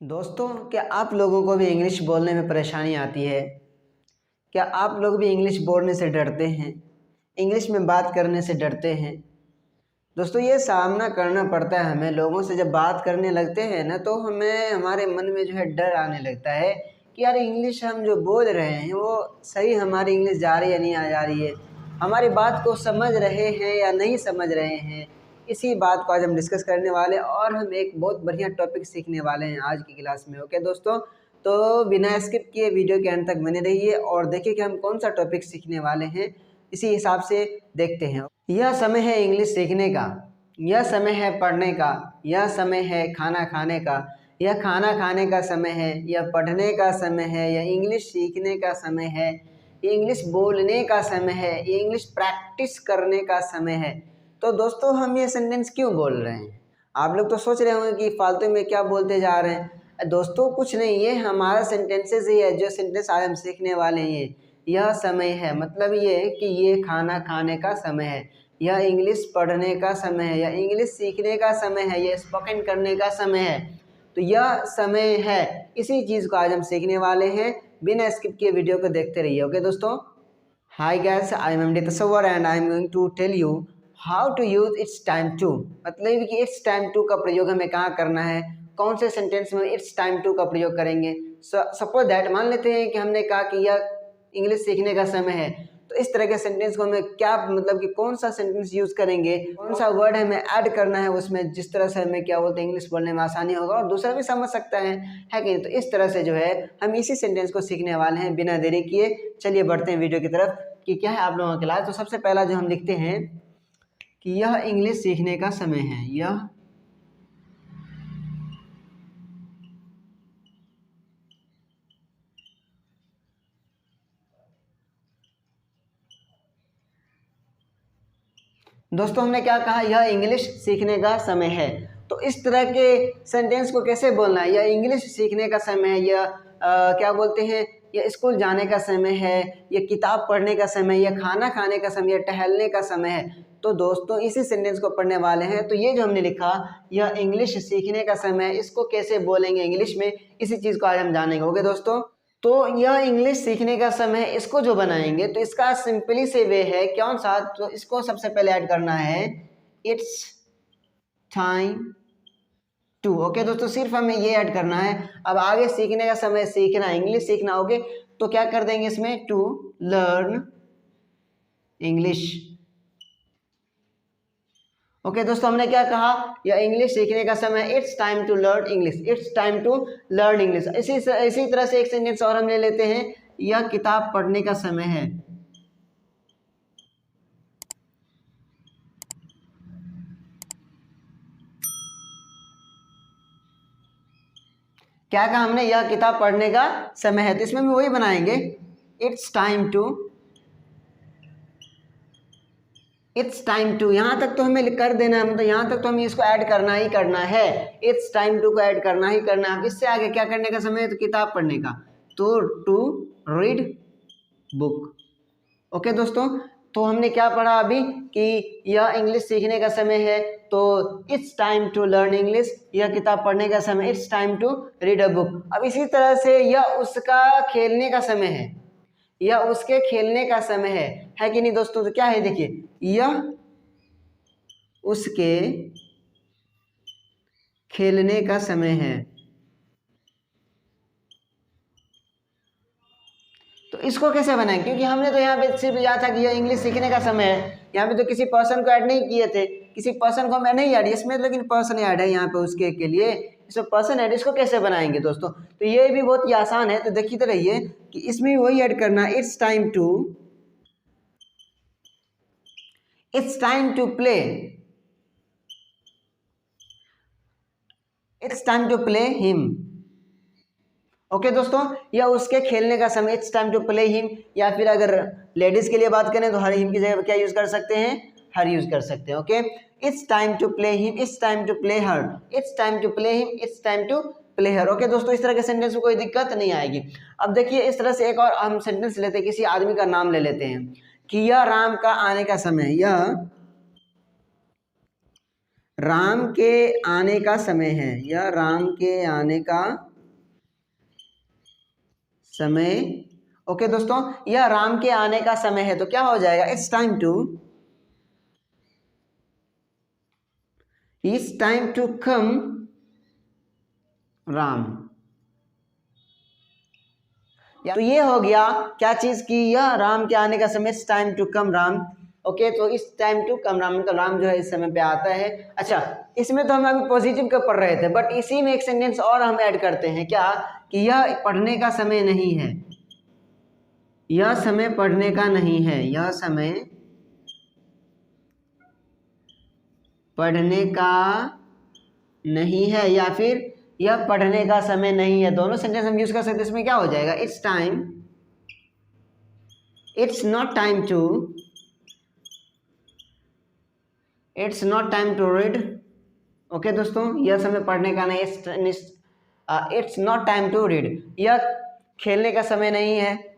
दोस्तों, क्या आप लोगों को भी इंग्लिश बोलने में परेशानी आती है? क्या आप लोग भी इंग्लिश बोलने से डरते हैं? इंग्लिश में बात करने से डरते हैं? दोस्तों, ये सामना करना पड़ता है हमें। लोगों से जब बात करने लगते हैं ना, तो हमें हमारे मन में जो है डर आने लगता है कि यार इंग्लिश हम जो बोल रहे हैं वो सही हमारी इंग्लिश जा रही है या नहीं जा रही है, हमारी बात को समझ रहे हैं या नहीं समझ रहे हैं। इसी बात को आज हम डिस्कस करने वाले हैं और हम एक बहुत बढ़िया टॉपिक सीखने वाले हैं आज की क्लास में। ओके दोस्तों, तो बिना स्किप किए वीडियो के अंत तक बने रहिए और देखिए कि हम कौन सा टॉपिक सीखने वाले हैं। इसी हिसाब से देखते हैं। यह समय है इंग्लिश सीखने का, यह समय है पढ़ने का, यह समय है खाना खाने का, यह खाना खाने का समय है, यह पढ़ने का समय है, यह इंग्लिश सीखने का समय है, ये इंग्लिश बोलने का समय है, ये इंग्लिश प्रैक्टिस करने का समय है। तो दोस्तों, हम ये सेंटेंस क्यों बोल रहे हैं? आप लोग तो सोच रहे होंगे कि फालतू में क्या बोलते जा रहे हैं। दोस्तों, कुछ नहीं, ये हमारा सेंटेंसेस ही है। जो सेंटेंस आज हम सीखने वाले हैं, यह समय है मतलब ये कि ये खाना खाने का समय है, यह इंग्लिश पढ़ने का समय है, यह इंग्लिश सीखने का समय है, यह स्पोकन करने का समय है। तो यह समय है, इसी चीज़ को आज हम सीखने वाले हैं। बिना स्किप किए वीडियो को देखते रहिए। ओके दोस्तों, hi guys, I am Amrit Sawar and I am going to tell you how to use it's time to. मतलब कि इट्स टाइम टू का प्रयोग हमें कहाँ करना है, कौन से सेंटेंस में इट्स टाइम टू का प्रयोग करेंगे। सपोज दैट, मान लेते हैं कि हमने कहा कि यह इंग्लिश सीखने का समय है, तो इस तरह के सेंटेंस को हमें क्या मतलब कि कौन सा सेंटेंस यूज करेंगे, कौन सा वर्ड हमें ऐड करना है उसमें, जिस तरह से हमें क्या बोलते हैं इंग्लिश बोलने में आसानी होगा और दूसरा भी समझ सकता है कि नहीं। तो इस तरह से जो है हम इसी सेंटेंस को सीखने वाले हैं बिना देरी किए। चलिए बढ़ते हैं वीडियो की तरफ कि क्या है आप लोगों के क्लास। तो सबसे पहला जो हम लिखते हैं कि यह इंग्लिश सीखने का समय है, यह दोस्तों हमने क्या कहा, यह इंग्लिश सीखने का समय है। तो इस तरह के सेंटेंस को कैसे बोलना है, यह इंग्लिश सीखने का समय है, यह क्या बोलते हैं, यह स्कूल जाने का समय है, यह किताब पढ़ने का समय, यह खाना खाने का समय, यह टहलने का समय है। तो दोस्तों इसी सेंटेंस को पढ़ने वाले हैं। तो ये जो हमने लिखा, यह इंग्लिश सीखने का समय है, इसको कैसे बोलेंगे इंग्लिश में, इसी चीज़ को आज हम जानेंगे। ओके दोस्तों, तो यह इंग्लिश सीखने का समय है, इसको जो बनाएंगे तो इसका सिंपली से वे है कौन सा, तो इसको सबसे पहले ऐड करना है इट्स टाइम टू। ओके दोस्तों, सिर्फ हमें ये ऐड करना है। अब आगे सीखने का समय, सीखना इंग्लिश सीखना। ओके, तो क्या कर देंगे इसमें, टू लर्न इंग्लिश। ओके दोस्तों, हमने क्या कहा, यह इंग्लिश सीखने का समय, it's time to learn English, it's time to learn English. इसी तरह से एक सेंटेंस और हम ले लेते हैं, यह किताब पढ़ने का समय है। क्या कहा हमने, यह किताब पढ़ने का समय है, तो इसमें भी वही बनाएंगे, it's time to, it's time to. यहाँ तक तो हमें कर देना है, मतलब यहाँ तक तो हमें इसको ऐड करना ही करना है, इट्स टाइम टू को ऐड करना ही करना है। इससे आगे क्या करने का समय है, तो किताब पढ़ने का, तो टू रीड बुक। ओके दोस्तों, तो हमने क्या पढ़ा अभी कि यह इंग्लिश सीखने का समय है, तो it's time to learn English, यह किताब पढ़ने का समय, it's time to read a book. अब इसी तरह से यह उसका खेलने का समय है, यह उसके खेलने का समय है कि नहीं दोस्तों। तो क्या है, देखिए, यह उसके खेलने का समय है। तो इसको कैसे बनाएं, क्योंकि हमने तो यहाँ पे सिर्फ याद था कि यह इंग्लिश सीखने का समय है, यहाँ पे तो किसी पर्सन को ऐड नहीं किए थे, किसी पर्सन को मैं नहीं ऐड इसमें, लेकिन पर्सन ऐड है यहाँ पे उसके लिए, इसमें पर्सन ऐड। इसको कैसे बनाएंगे दोस्तों, तो ये भी बहुत ही आसान है। तो देखिए तो रहिए कि इसमें वही ऐड करना, it's time to play, it's time to play him. Okay दोस्तों, यह उसके खेलने का समय, it's time to play him. या फिर अगर लेडीज के लिए बात करें तो हर हिम की जगह क्या यूज कर सकते हैं, हर यूज कर सकते हैं। Okay, it's time to play him, it's time to play her, it's time to play him, it's time to play her. Okay दोस्तों, इस तरह के सेंटेंस में कोई दिक्कत नहीं आएगी। अब देखिए इस तरह से एक और हम सेंटेंस लेते हैं, किसी आदमी का नाम ले लेते हैं कि यह राम का आने का समय, यह राम के आने का समय है, यह राम के आने का समय। ओके दोस्तों, यह राम के आने का समय है, तो क्या हो जाएगा, it's time to come Ram. तो ये हो गया क्या चीज की, यह राम के आने का समय, it's time to come Ram. Okay, तो इस टाइम टू कम राम मतलब राम जो है इस समय पे आता है। अच्छा, इसमें तो हम अभी पॉजिटिव का पढ़ रहे थे, बट इसी में एक सेंटेंस और हम ऐड करते हैं, क्या कि यह पढ़ने का समय नहीं है, यह समय पढ़ने का नहीं है, यह समय पढ़ने का नहीं है, या फिर यह पढ़ने का समय नहीं है। दोनों सेंटेंस हम यूज कर सकते हैं। इसमें क्या हो जाएगा, it's not time to read. Okay दोस्तों, यह समय पढ़ने का नहीं, it's not time to read, यह खेलने का समय नहीं है,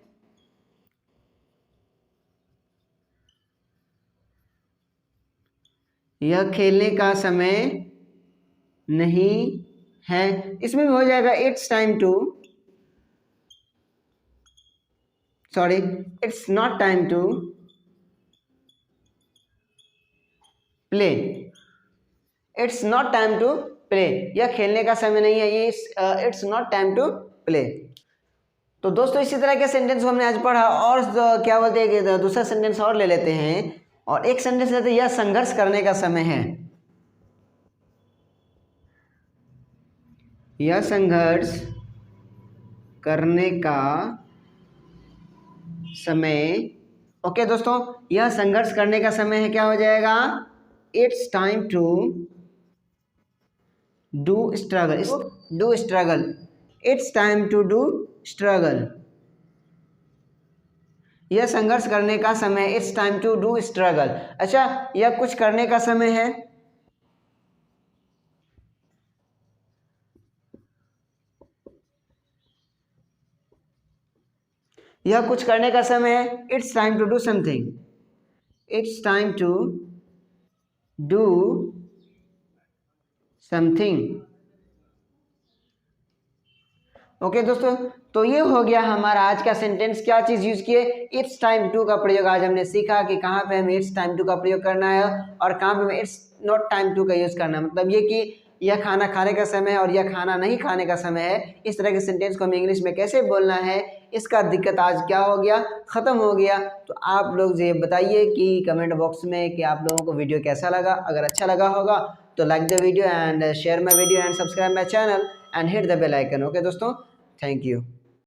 यह खेलने का समय नहीं है। इसमें भी हो जाएगा it's not time to play, it's not time to play, यह खेलने का समय नहीं है, ये it's not time to play. तो दोस्तों इसी तरह के सेंटेंस को हमने आज पढ़ा, और क्या बोलते हैं कि दूसरा सेंटेंस और ले लेते हैं, और एक सेंटेंस लेते हैं, यह संघर्ष करने का समय है, यह संघर्ष करने का समय। ओके दोस्तों, यह संघर्ष करने का समय है, क्या हो जाएगा, it's time to do struggle, it's time to do struggle, यह संघर्ष करने का समय, it's time to do struggle. अच्छा, यह कुछ करने का समय है, यह कुछ करने का समय है, it's time to do something, it's time to do something. Okay दोस्तों, तो ये हो गया हमारा आज का सेंटेंस। क्या चीज़ यूज किए, इट्स टाइम टू का प्रयोग आज हमने सीखा कि कहाँ पे हमें इट्स टाइम टू का प्रयोग करना है और कहाँ पे हमें इट्स नॉट टाइम टू का यूज करना है। मतलब ये कि यह खाना खाने का समय है और यह खाना नहीं खाने का समय है। इस तरह के सेंटेंस को हमें इंग्लिश में कैसे बोलना है, इसका दिक्कत आज क्या हो गया, ख़त्म हो गया। तो आप लोग ये बताइए कि कमेंट बॉक्स में कि आप लोगों को वीडियो कैसा लगा। अगर अच्छा लगा होगा तो like the video and share my video and subscribe my channel and hit the bell icon. Okay दोस्तों, थैंक यू।